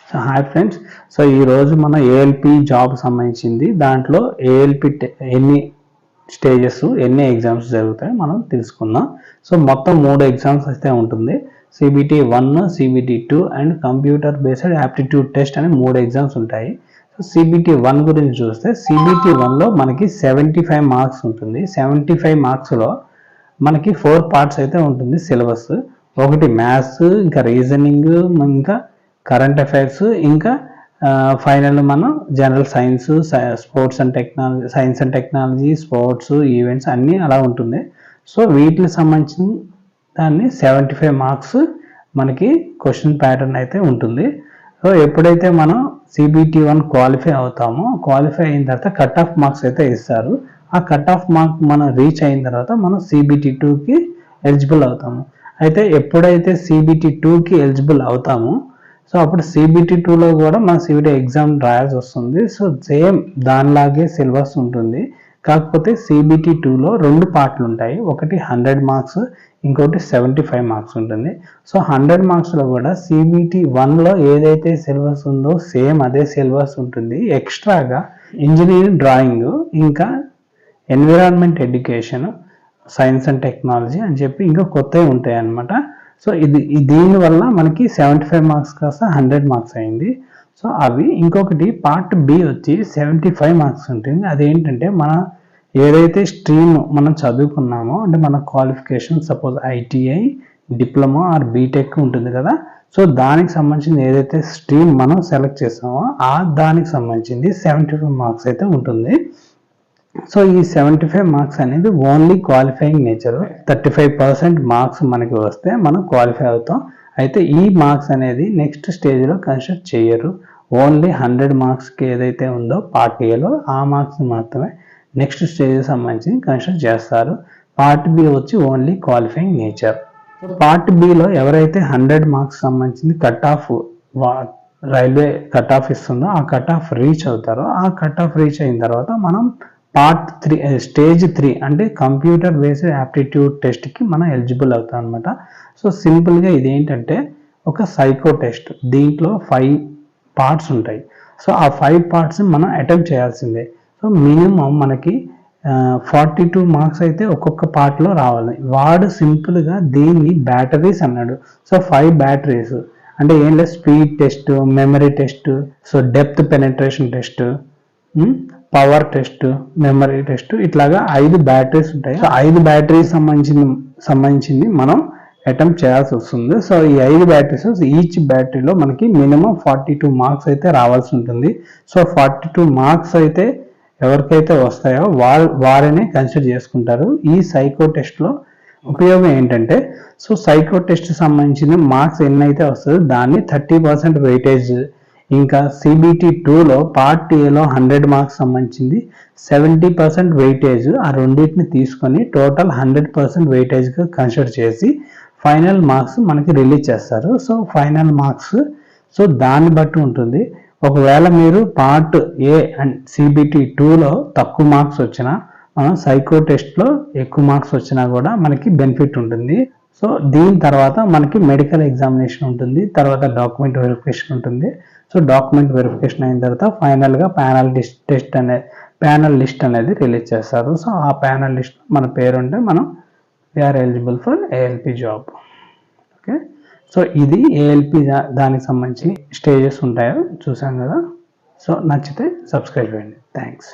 So hi friends. So ఈరోజు మన ALP job సంబంధించింది. దాంట్లో ఏఎల్పి ఎన్ని స్టేజెస్, ఎన్ని ఎగ్జామ్స్ జరుగుతాయి మనం తెలుసుకుందాం. సో మొత్తం 3 ఎగ్జామ్స్ అయితే ఉంటుంది. CBT 1, CBT 2 and computer based aptitude test అని 3 ఎగ్జామ్స్ ఉంటాయి. సో సిబిటి 1 గురించి చూస్తే సిబిటి 1లో మనకి 75 మార్క్స్ ఉంటుంది. 75 మార్క్స్లో మనకి 4 పార్ట్స్ అయితే ఉంటుంది సిలబస్. ఒకటి మ్యాథ్స్, ఇంకా రీజనింగ్, ఇంకా కరెంట్ అఫైర్స్, ఇంకా ఫైనల్ మనం general science, sports and technology, science and technology, sports, events అన్నీ అలా ఉంటుంది. సో వీటికి సంబంధించిన దాన్ని 75 మార్క్స్ మనకి క్వశ్చన్ ప్యాటర్న్ అయితే ఉంటుంది. సో ఎప్పుడైతే మనం సిబిటి 1 క్వాలిఫై అవుతామో, క్వాలిఫై అయిన తర్వాత కట్ ఆఫ్ మార్క్స్ అయితే ఇస్తారు. ఆ కట్ ఆఫ్ మార్క్ మనం రీచ్ అయిన తర్వాత మనం సిబిటి 2కి ఎలిజిబుల్ అవుతాము. అయితే ఎప్పుడైతే సిబిటి 2కి ఎలిజిబుల్ అవుతామో సో అప్పుడు సిబిటి 2లో కూడా మన సిబిటి ఎగ్జామ్ రాయాల్సి వస్తుంది. సో సేమ్ దానిలాగే సిలబస్ ఉంటుంది. కాకపోతే సిబిటి 2లో 2 పార్ట్లు ఉంటాయి. ఒకటి 100 మార్క్స్, ఇంకోటి 75 మార్క్స్ ఉంటుంది. సో 100 మార్క్స్లో కూడా సిబిటి 1లో ఏదైతే సిలబస్ ఉందో సేమ్ అదే సిలబస్ ఉంటుంది. ఎక్స్ట్రాగా ఇంజనీరింగ్ డ్రాయింగ్, ఇంకా environment education, science and technology అని చెప్పి ఇంకా కొత్తవి ఉంటాయి అన్నమాట. సో దీనివల్ల మనకి 75 మార్క్స్ కాస్త 100 మార్క్స్ అయింది. సో అవి ఇంకొకటి పార్ట్ బి వచ్చి 75 మార్క్స్ ఉంటుంది. అదేంటంటే మన ఏదైతే స్ట్రీమ్ మనం చదువుకున్నామో, అంటే మన qualification suppose ITI, diploma or BTech ఉంటుంది కదా. సో దానికి సంబంధించిన ఏదైతే స్ట్రీమ్ మనం సెలెక్ట్ చేసామో దానికి సంబంధించింది 75 మార్క్స్ అయితే ఉంటుంది. సో ఈ 75 మార్క్స్ అనేది ఓన్లీ క్వాలిఫైయింగ్ నేచర్. 35% మార్క్స్ మనకి వస్తే మనం క్వాలిఫై అవుతాం. అయితే ఈ మార్క్స్ అనేది నెక్స్ట్ స్టేజ్లో కన్సిడర్ చేయరు. ఓన్లీ 100 మార్క్స్కి ఏదైతే ఉందో పార్ట్ ఏలో ఆ మార్క్స్ మాత్రమే నెక్స్ట్ స్టేజ్ సంబంధించి కన్సిడర్ చేస్తారు. పార్ట్ బి వచ్చి only qualifying nature. Part below ఎవరైతే 100 మార్క్స్ సంబంధించింది cut off railway cut off ఇస్తుందో ఆ కట్ ఆఫ్ రీచ్ అవుతారో, ఆ కట్ ఆఫ్ రీచ్ అయిన తర్వాత మనం పార్ట్ 3 స్టేజ్ 3 అంటే కంప్యూటర్ బేస్డ్ యాప్టిట్యూడ్ టెస్ట్కి మనం ఎలిజిబుల్ అవుతాం అనమాట. సో సింపుల్గా ఇదేంటంటే ఒక సైకో టెస్ట్. దీంట్లో 5 పార్ట్స్ ఉంటాయి. సో ఆ 5 పార్ట్స్ మనం అటెంప్ట్ చేయాల్సిందే. సో మినిమం మనకి 42 మార్క్స్ అయితే ఒక్కొక్క పార్ట్లో రావాలి. వాడు సింపుల్గా దీన్ని బ్యాటరీస్ అన్నాడు. సో 5 బ్యాటరీస్ అంటే ఏం లేదు, speed test, memory test, so depth penetration test, power test, memory test, ఇట్లాగా 5 బ్యాటరీస్ ఉంటాయి. 5 బ్యాటరీస్ సంబంధించింది మనం అటెంప్ట్ చేయాల్సి వస్తుంది. సో ఈ 5 బ్యాటరీస్, ఈచ్ బ్యాటరీలో మనకి మినిమం 42 మార్క్స్ అయితే రావాల్సి ఉంటుంది. సో 42 మార్క్స్ అయితే ఎవరికైతే వస్తాయో వారినే కన్సిడర్ చేసుకుంటారు. ఈ సైకో టెస్ట్లో ఉపయోగం ఏంటంటే, సో సైకో టెస్ట్ సంబంధించిన మార్క్స్ ఎన్నైతే వస్తుందో దాన్ని 30% వెయిటేజ్, ఇంకా సిబిటి 2లో పార్ట్ ఏలో 100 మార్క్స్ సంబంధించింది 70% వెయిటేజ్, ఆ రెండింటిని తీసుకొని టోటల్ 100% వెయిటేజ్గా కన్సిడర్ చేసి ఫైనల్ మార్క్స్ మనకి రిలీజ్ చేస్తారు. సో ఫైనల్ మార్క్స్ సో దాన్ని బట్టి ఉంటుంది. ఒకవేళ మీరు పార్ట్ ఏ అండ్ సిబిటి 2లో తక్కువ మార్క్స్ వచ్చినా, మనం సైకో టెస్ట్లో ఎక్కువ మార్క్స్ వచ్చినా కూడా మనకి బెనిఫిట్ ఉంటుంది. సో దీని తర్వాత మనకి మెడికల్ ఎగ్జామినేషన్ ఉంటుంది, తర్వాత డాక్యుమెంట్ వెరిఫికేషన్ ఉంటుంది. సో డాక్యుమెంట్ వెరిఫికేషన్ అయిన తర్వాత ఫైనల్గా ప్యానల్ లిస్ట్ అనేది రిలీజ్ చేస్తారు. సో ఆ ప్యానల్ లిస్ట్ మన పేరు ఉంటే మనం we are eligible for ALP job. Okay, so ఇది ఏఎల్పి దానికి సంబంధించి స్టేజెస్ ఉంటాయో చూసాం కదా. సో నచ్చితే సబ్స్క్రైబ్ చేయండి. థ్యాంక్స్.